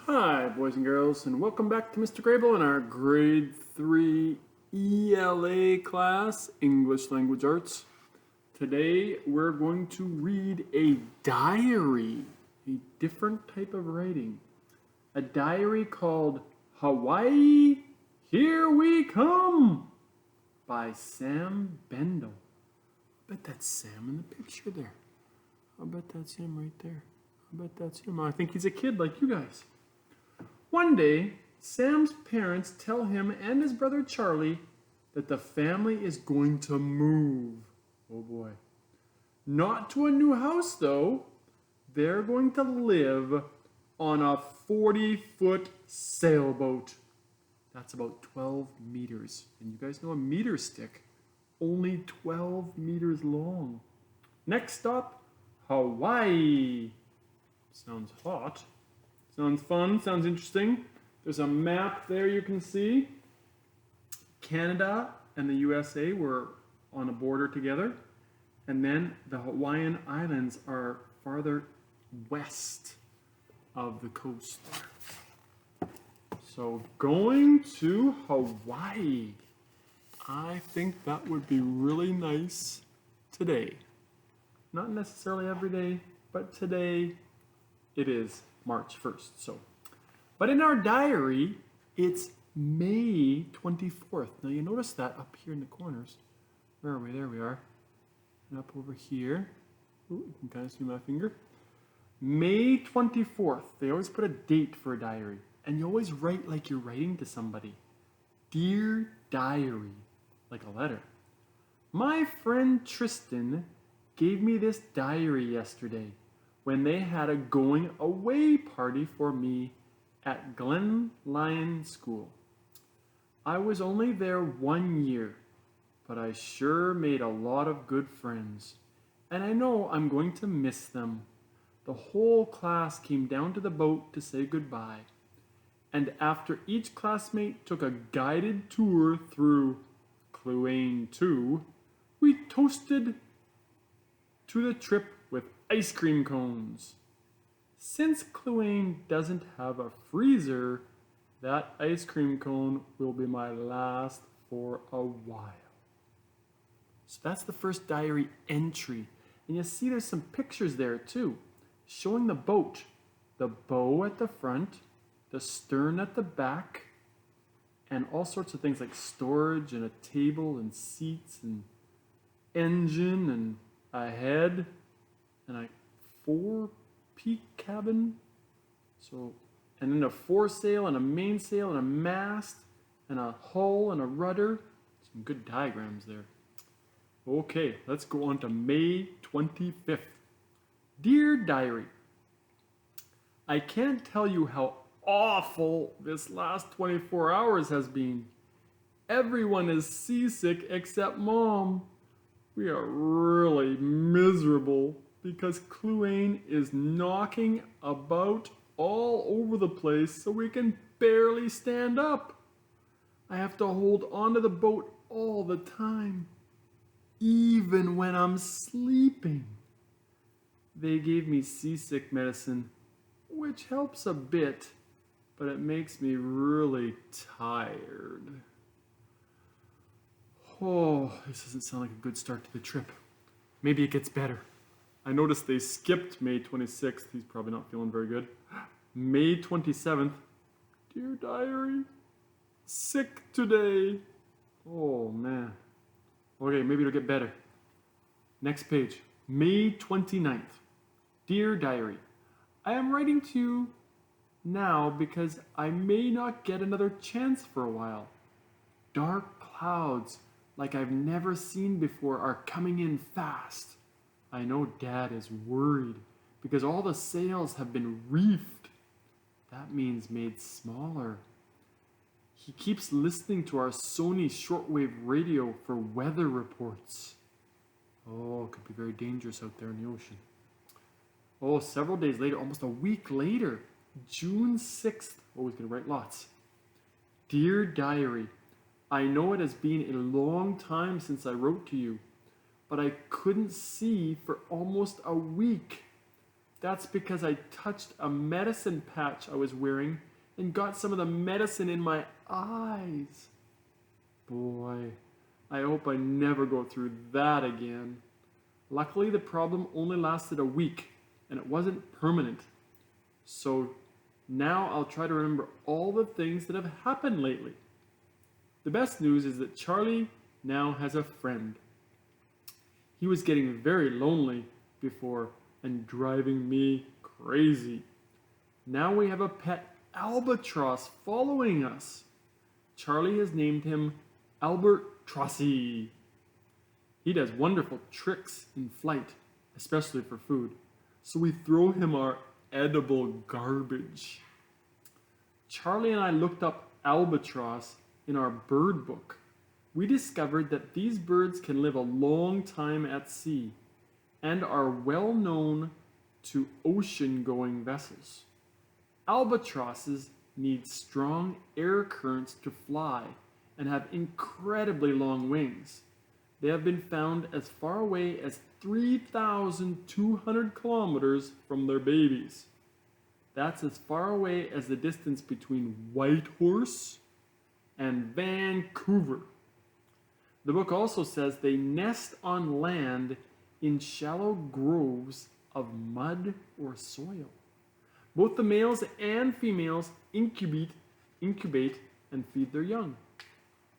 Hi, boys and girls, and welcome back to Mr. Grable in our Grade 3 ELA class, English Language Arts. Today we're going to read a diary, a different type of writing. A diary called Hawaii, Here We Come by Sam Bendel. I bet that's Sam in the picture there. I bet that's him right there. I bet that's him. I think he's a kid like you guys. One day, Sam's parents tell him and his brother Charlie that the family is going to move. Oh boy. Not to a new house though. They're going to live on a 40-foot sailboat. That's about 12 meters. And you guys know a meter stick, only 12 meters long. Next stop, Hawaii. Sounds hot. Sounds fun, sounds interesting. There's a map there you can see. Canada and the USA were on a border together. And then the Hawaiian Islands are farther west of the coast. So going to Hawaii. I think that would be really nice today. Not necessarily every day, but today it is March 1st. But in our diary, it's May 24th. Now you notice that up here in the corners. Where are we? There we are. And up over here. Ooh, you can kind of see my finger. May 24th. They always put a date for a diary. And you always write like you're writing to somebody. Dear Diary. Like a letter. My friend Tristan gave me this diary yesterday when they had a going away party for me at Glen Lyon School. I was only there 1 year, but I sure made a lot of good friends, and I know I'm going to miss them. The whole class came down to the boat to say goodbye, and after each classmate took a guided tour through Cluane 2, we toasted to the trip with ice cream cones. Since Cluane doesn't have a freezer, that ice cream cone will be my last for a while. So that's the first diary entry. And you see there's some pictures there too, showing the boat. The bow at the front, the stern at the back, and all sorts of things like storage and a table and seats and engine and a head and a four-peak cabin. And then a foresail and a mainsail and a mast and a hull and a rudder. Some good diagrams there. Okay, let's go on to May 25th. Dear Diary, I can't tell you how awful this last 24 hours has been. Everyone is seasick except Mom. We are really miserable because Cluane is knocking about all over the place so we can barely stand up. I have to hold onto the boat all the time, even when I'm sleeping. They gave me seasick medicine, which helps a bit, but it makes me really tired. Oh, this doesn't sound like a good start to the trip. Maybe it gets better. I noticed they skipped May 26th. He's probably not feeling very good. May 27th. Dear Diary, sick today. Oh, man. Okay, maybe it'll get better. Next page. May 29th. Dear Diary, I am writing to you now because I may not get another chance for a while. Dark clouds like I've never seen before are coming in fast. I know Dad is worried because all the sails have been reefed. That means made smaller. He keeps listening to our Sony shortwave radio for weather reports. Oh, it could be very dangerous out there in the ocean. Oh, several days later, almost a week later, June 6th. Oh, he's going to write lots. Dear Diary, I know it has been a long time since I wrote to you, but I couldn't see for almost a week. That's because I touched a medicine patch I was wearing and got some of the medicine in my eyes. Boy, I hope I never go through that again. Luckily, the problem only lasted a week and it wasn't permanent. So now I'll try to remember all the things that have happened lately. The best news is that Charlie now has a friend. He was getting very lonely before and driving me crazy. Now we have a pet albatross following us. Charlie has named him Albert Trossie. He does wonderful tricks in flight, especially for food. So we throw him our edible garbage. Charlie and I looked up albatross in our bird book. We discovered that these birds can live a long time at sea and are well known to ocean-going vessels. Albatrosses need strong air currents to fly and have incredibly long wings. They have been found as far away as 3,200 kilometers from their babies. That's as far away as the distance between Whitehorse and Vancouver. The book also says they nest on land in shallow groves of mud or soil. Both the males and females incubate and feed their young.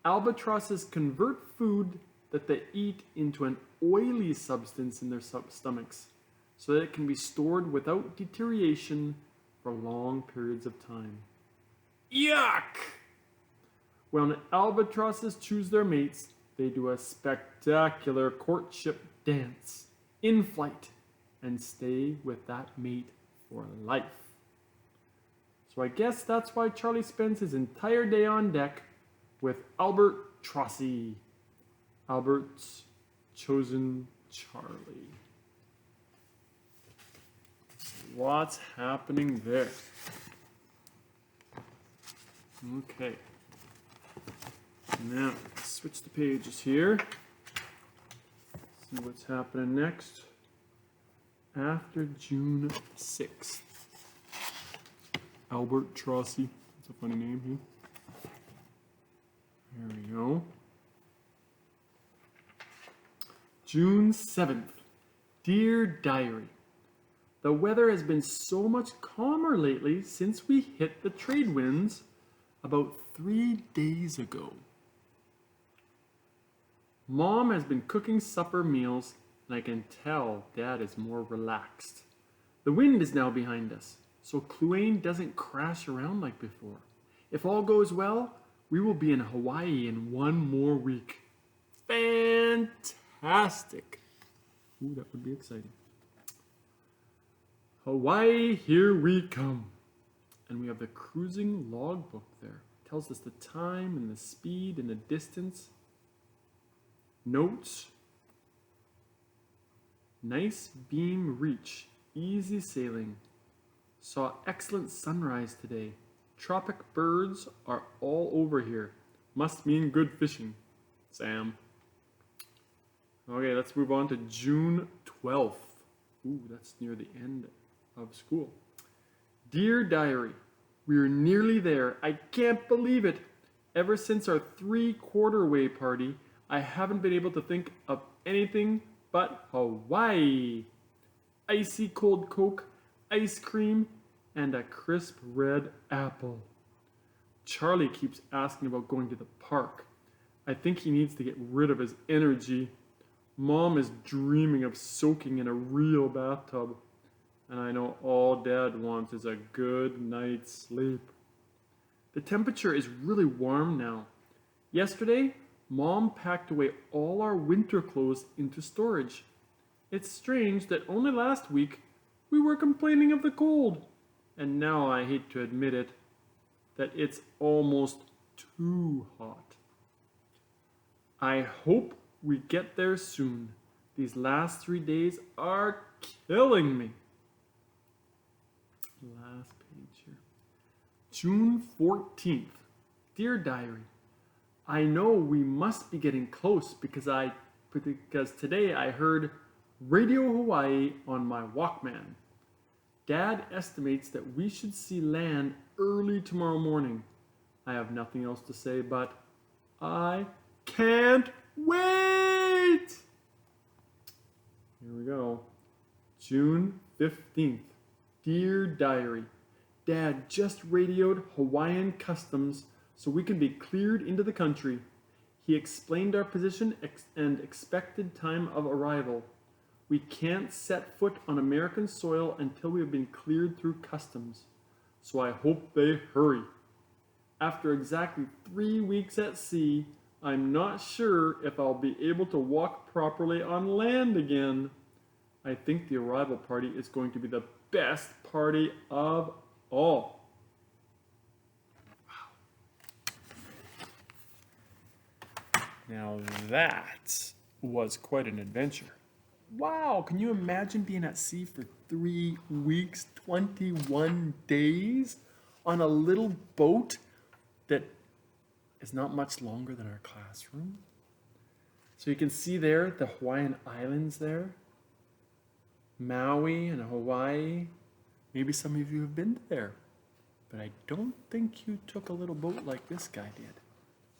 Albatrosses convert food that they eat into an oily substance in their stomachs so that it can be stored without deterioration for long periods of time. Yuck! When albatrosses choose their mates, they do a spectacular courtship dance in flight and stay with that mate for life. So I guess that's why Charlie spends his entire day on deck with Albert Trossie, Albert's chosen Charlie. What's happening there? Okay. Now, switch the pages here. See what's happening next. After June 6th. Albert Trossie. That's a funny name here. There we go. June 7th. Dear Diary. The weather has been so much calmer lately since we hit the trade winds about 3 days ago. Mom has been cooking supper meals, and I can tell Dad is more relaxed. The wind is now behind us, so Kluane doesn't crash around like before. If all goes well, we will be in Hawaii in 1 more week. Fantastic! Ooh, that would be exciting. Hawaii, here we come. And we have the cruising logbook there. It tells us the time and the speed and the distance. Notes. Nice beam reach. Easy sailing. Saw excellent sunrise today. Tropic birds are all over here. Must mean good fishing. Sam. Okay, let's move on to June 12th. Ooh, that's near the end of school. Dear Diary, we're nearly there. I can't believe it. Ever since our 3/4 way party, I haven't been able to think of anything but Hawaii. Icy cold Coke, ice cream, and a crisp red apple. Charlie keeps asking about going to the park. I think he needs to get rid of his energy. Mom is dreaming of soaking in a real bathtub. And I know all Dad wants is a good night's sleep. The temperature is really warm now. Yesterday, Mom packed away all our winter clothes into storage. It's strange that only last week we were complaining of the cold. And now I hate to admit it, that it's almost too hot. I hope we get there soon. These last 3 days are killing me. Last page here. June 14th. Dear Diary, I know we must be getting close because today I heard Radio Hawaii on my Walkman. Dad estimates that we should see land early tomorrow morning. I have nothing else to say, but I can't wait! Here we go. June 15th. Dear Diary, Dad just radioed Hawaiian Customs so we can be cleared into the country. He explained our position and expected time of arrival. We can't set foot on American soil until we have been cleared through customs. So I hope they hurry. After exactly 3 weeks at sea, I'm not sure if I'll be able to walk properly on land again. I think the arrival party is going to be the best party of all. Now that was quite an adventure. Wow, can you imagine being at sea for 3 weeks, 21 days on a little boat that is not much longer than our classroom? So you can see there the Hawaiian Islands there, Maui and Hawaii. Maybe some of you have been there, but I don't think you took a little boat like this guy did.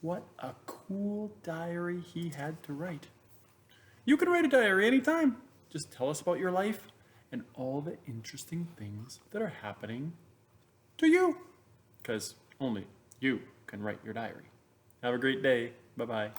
What a cool diary he had to write. You can write a diary anytime. Just tell us about your life and all the interesting things that are happening to you, because only you can write your diary. Have a great day. Bye-bye.